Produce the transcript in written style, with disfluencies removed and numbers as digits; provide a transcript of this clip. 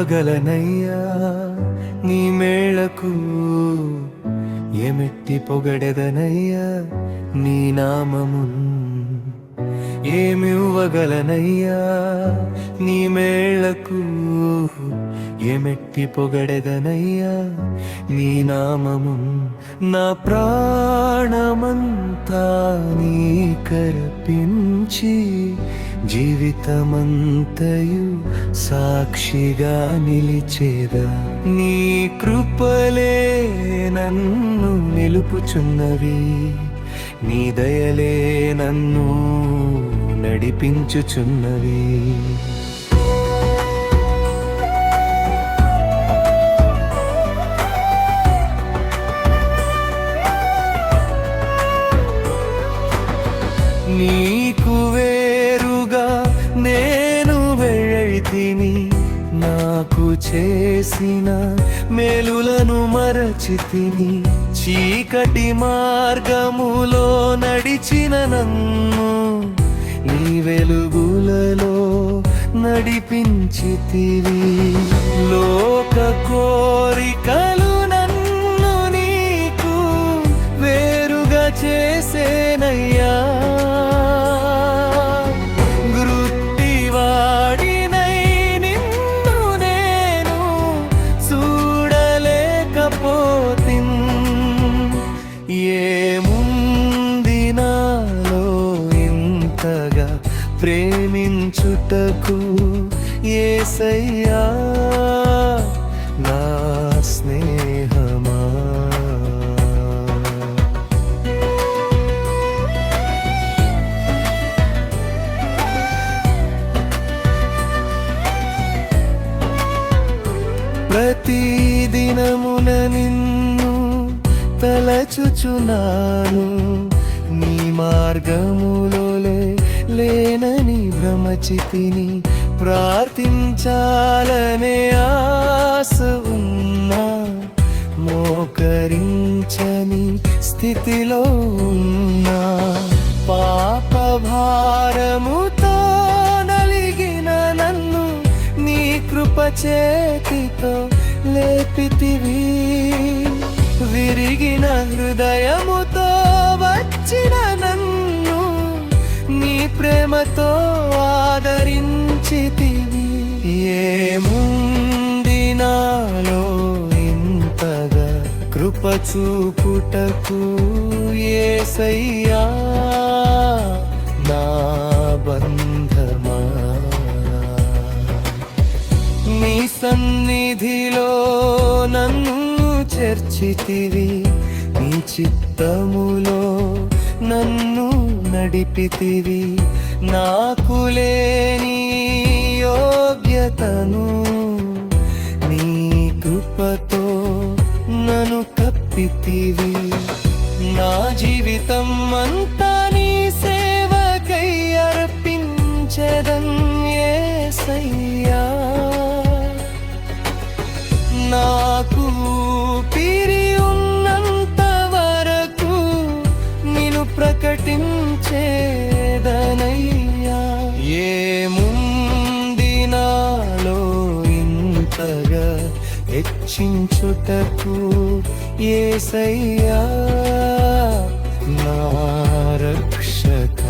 ఏమివ్వగలనయ్యా నీ మేళకు, ఏమెట్టి పొగడెదనయ్యా నీ నామమున్. ఏమివ్వగలనయ్యా నీ మేళకు, ఏమెట్టి పొగడెదనయ్యా నీ నామమున్. నా ప్రాణమంతా నీకర్పించి జీవితమంతయు సాక్షిగా నిలిచేదా. నీ కృపలే నన్ను నిలుపుచున్నవి, నీ దయలే నన్ను నడిపించుచున్నవి. నీకు వేరుగా నేను వెళ్ళితిని, నాకు చేసిన మేలులను మరచితిని. చీకటి మార్గములో నడిచిన నన్ను నీ వెలుగులలో నడిపించితివి. లోక కోరికలు నన్ను నీకు వేరుగా చేసేనయ్యా. గురుట్టివాడినై నిన్ను నేను చూడలేకపోతిన్. ఏముంది నాలో ఇంతగా ప్రేమించుటకు యేసయ్యా నా స్నేహమా. ప్రతిదినమున నిన్ను తలచుచున్నాను, నీ మార్గములోలే లేనని భ్రమచితిని. ప్రార్థించాలనే ఆశ ఉన్నా, మోకరించని స్థితిలో ఉన్నా. పాప భారముతో నలిగిన నన్ను నీ కృప చేతితో లేపితివి. విరిగిన హృదయముతో వచ్చిన నన్ను నీ ప్రేమతో ఆదరించితివి. ఏముంది నాలో ఇంతగా కృప చూపుటకు యేసయ్యా నా బంధమా. నీ సన్నిధిలో నన్ను చేర్చితివి, నీ చిత్తములో నన్ను నడిపితివి. నాకు లేని యోగ్యతను నీ కృపతో నన్ను కప్పితివి. నా జీవితం అంతా నీ సేవకై అర్పించెదన్ యేసయ్యా. నాకు పిరి ఉన్నంత వరకు నిన్ను ప్రకటించేదనయ్యా. ఏముంది నాలో ఇంతగా హెచ్చించుటకు యేసయ్యా నా రక్షక.